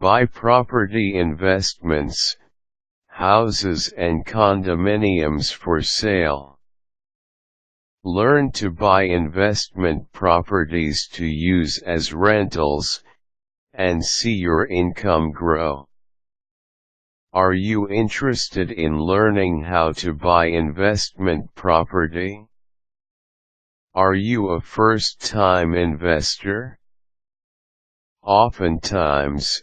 Buy property investments, houses and condominiums for sale. Learn to buy investment properties to use as rentals, and see your income grow. Are you interested in learning how to buy investment property? Are you a first-time investor? Oftentimes,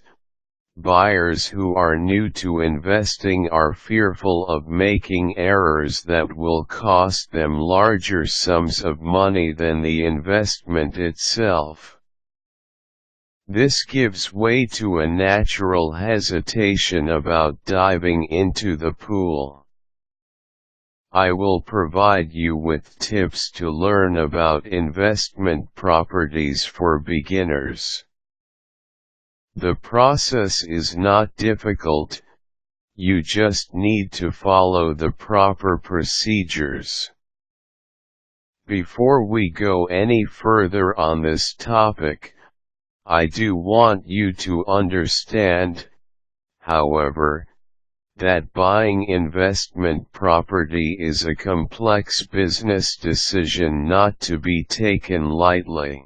buyers who are new to investing are fearful of making errors that will cost them larger sums of money than the investment itself. This gives way to a natural hesitation about diving into the pool. I will provide you with tips to learn about investment properties for beginners. The process is not difficult, you just need to follow the proper procedures. Before we go any further on this topic, I do want you to understand, however, that buying investment property is a complex business decision not to be taken lightly.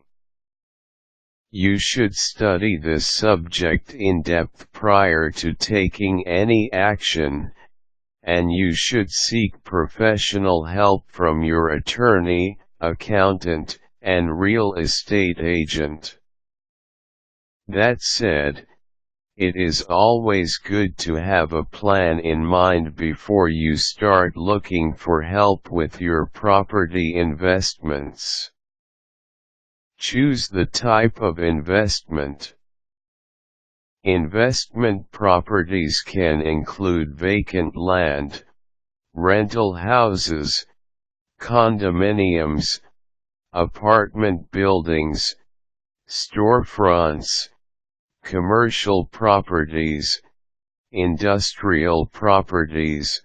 You should study this subject in depth prior to taking any action, and you should seek professional help from your attorney, accountant, and real estate agent. That said, it is always good to have a plan in mind before you start looking for help with your property investments. Choose the type of investment. Investment properties can include vacant land, rental houses, condominiums, apartment buildings, storefronts, commercial properties, industrial properties,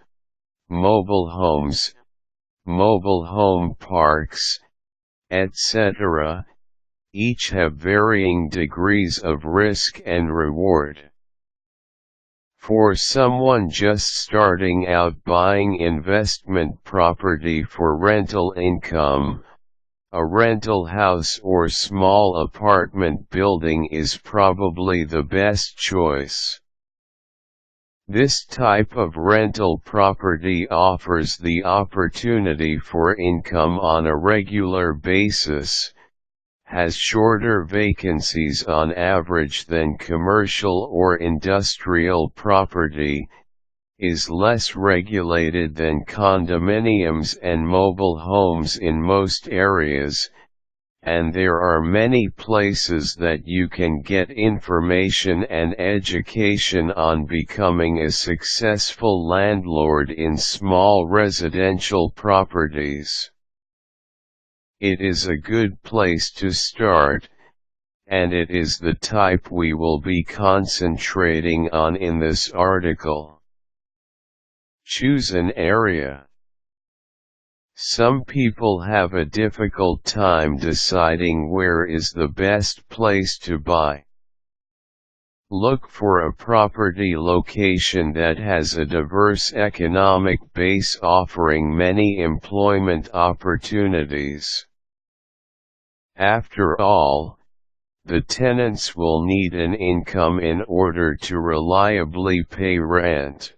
mobile homes, mobile home parks, etc. Each have varying degrees of risk and reward. For someone just starting out buying investment property for rental income, a rental house or small apartment building is probably the best choice. This type of rental property offers the opportunity for income on a regular basis, has shorter vacancies on average than commercial or industrial property, is less regulated than condominiums and mobile homes in most areas, and there are many places that you can get information and education on becoming a successful landlord in small residential properties. It is a good place to start, and it is the type we will be concentrating on in this article. Choose an area. Some people have a difficult time deciding where is the best place to buy. Look for a property location that has a diverse economic base offering many employment opportunities. After all, the tenants will need an income in order to reliably pay rent.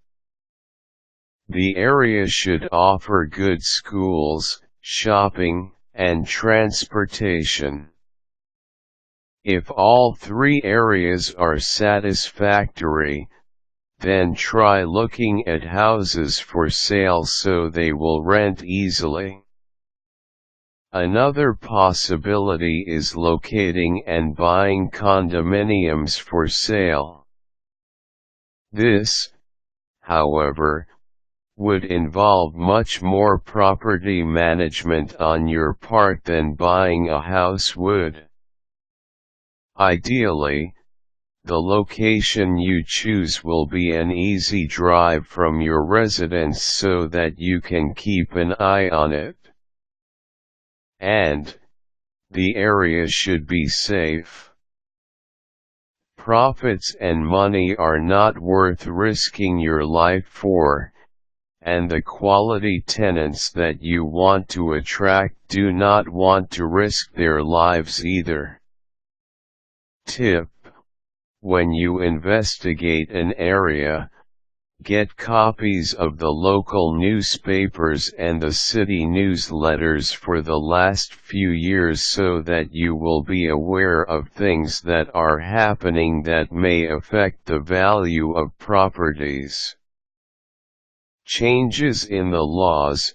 The area should offer good schools, shopping, and transportation. If all three areas are satisfactory, then try looking at houses for sale so they will rent easily. Another possibility is locating and buying condominiums for sale. This, however, would involve much more property management on your part than buying a house would. Ideally, the location you choose will be an easy drive from your residence so that you can keep an eye on it. And, the area should be safe. profits and money are not worth risking your life for, and the quality tenants that you want to attract do not want to risk their lives either. Tip: when you investigate an area, get copies of the local newspapers and the city newsletters for the last few years so that you will be aware of things that are happening that may affect the value of properties. Changes in the laws,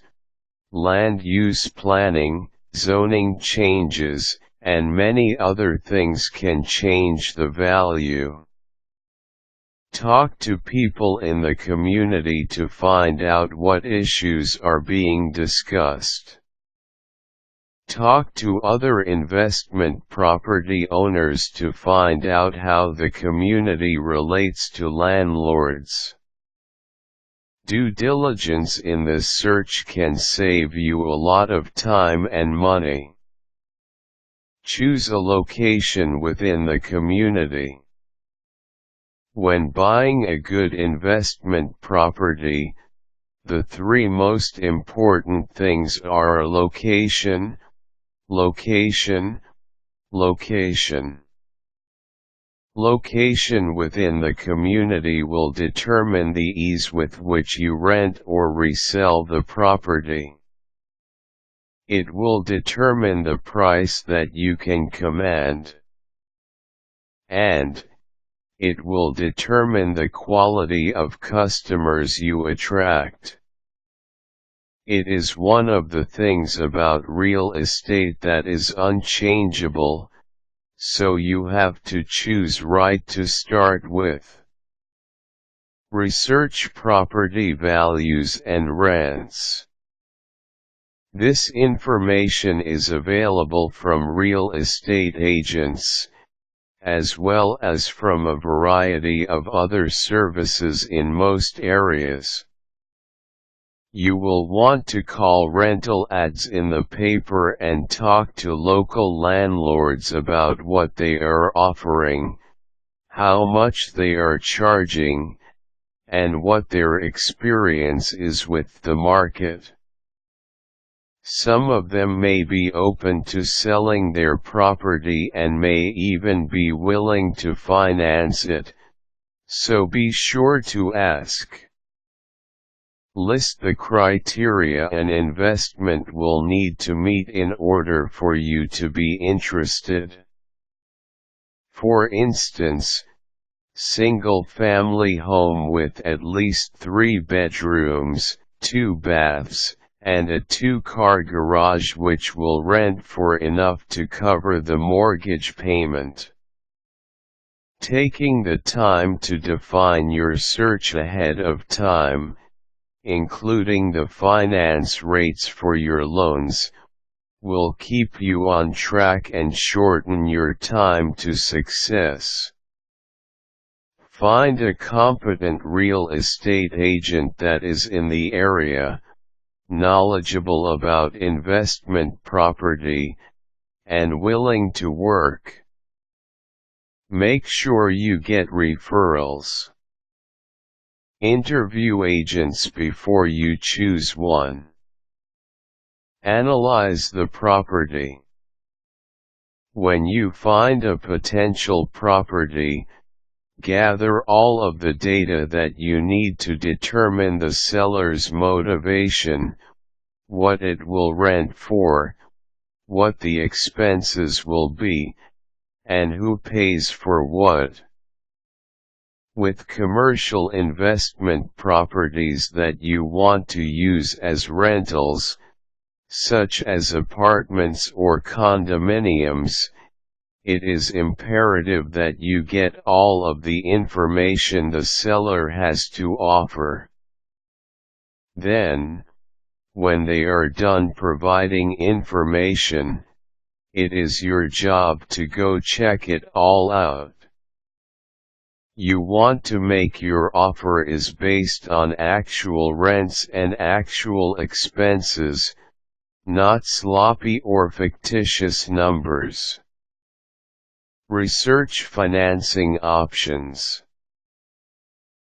land use planning, zoning changes, and many other things can change the value. Talk to people in the community to find out what issues are being discussed. Talk to other investment property owners to find out how the community relates to landlords. Due diligence in this search can save you a lot of time and money. Choose a location within the community. When buying a good investment property, the three most important things are location, location, location. Location within the community will determine the ease with which you rent or resell the property. It will determine the price that you can command. And it will determine the quality of customers you attract. It is one of the things about real estate that is unchangeable, so you have to choose right to start with. Research property values and rents. This information is available from real estate agents, as well as from a variety of other services in most areas. You will want to call rental ads in the paper and talk to local landlords about what they are offering, how much they are charging, and what their experience is with the market. Some of them may be open to selling their property and may even be willing to finance it, so be sure to ask. List the criteria an investment will need to meet in order for you to be interested. For instance, single-family home with at least 3 bedrooms, 2 baths, and a 2-car garage which will rent for enough to cover the mortgage payment. Taking the time to define your search ahead of time, including the finance rates for your loans, will keep you on track and shorten your time to success. Find a competent real estate agent that is in the area, knowledgeable about investment property, and willing to work. Make sure you get referrals. Interview agents before you choose one. Analyze the property. When you find a potential property, gather all of the data that you need to determine the seller's motivation, what it will rent for, what the expenses will be, and who pays for what. With commercial investment properties that you want to use as rentals, such as apartments or condominiums, it is imperative that you get all of the information the seller has to offer. Then, when they are done providing information, it is your job to go check it all out. You want to make your offer is based on actual rents and actual expenses, not sloppy or fictitious numbers. Research financing options.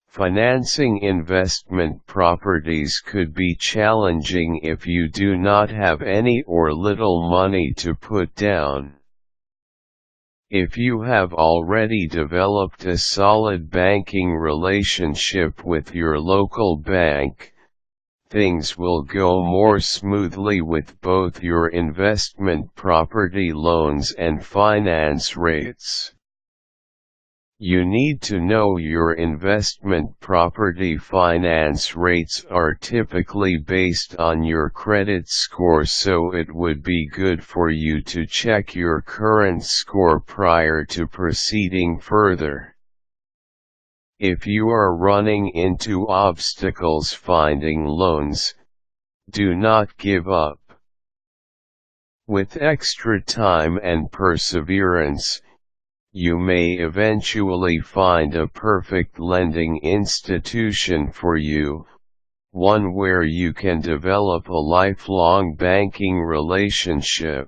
Financing investment properties could be challenging if you do not have any or little money to put down. If you have already developed a solid banking relationship with your local bank, things will go more smoothly with both your investment property loans and finance rates. You need to know your investment property finance rates are typically based on your credit score, so it would be good for you to check your current score prior to proceeding further. If you are running into obstacles finding loans, do not give up. With extra time and perseverance, you may eventually find a perfect lending institution for you, one where you can develop a lifelong banking relationship.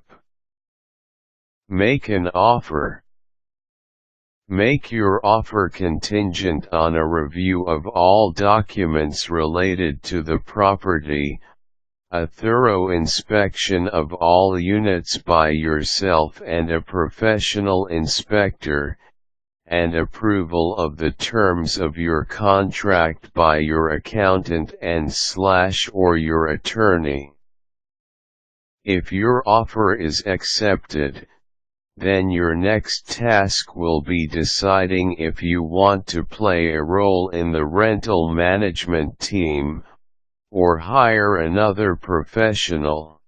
Make an offer. Make your offer contingent on a review of all documents related to the property, a thorough inspection of all units by yourself and a professional inspector, and approval of the terms of your contract by your accountant and/or your attorney. If your offer is accepted, then your next task will be deciding if you want to play a role in the rental management team, or hire another professional.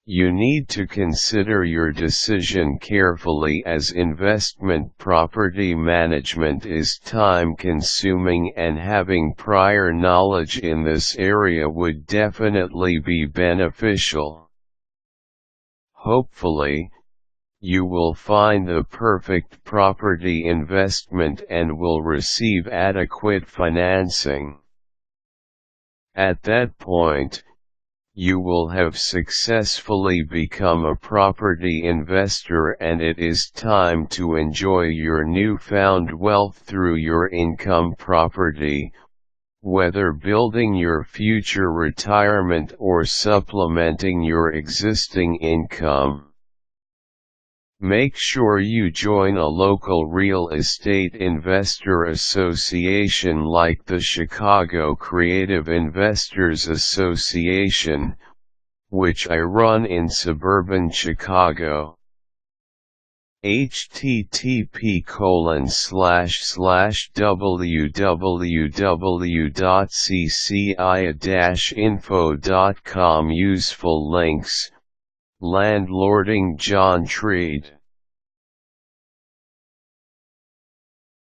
You need to consider your decision carefully, as investment property management is time-consuming and having prior knowledge in this area would definitely be beneficial. Hopefully, you will find the perfect property investment and will receive adequate financing. At that point, you will have successfully become a property investor, and it is time to enjoy your newfound wealth through your income property, whether building your future retirement or supplementing your existing income. Make sure you join a local real estate investor association like the Chicago Creative Investors Association, which I run in suburban Chicago. http://www.cci-info.com Useful links. Landlording John Treed.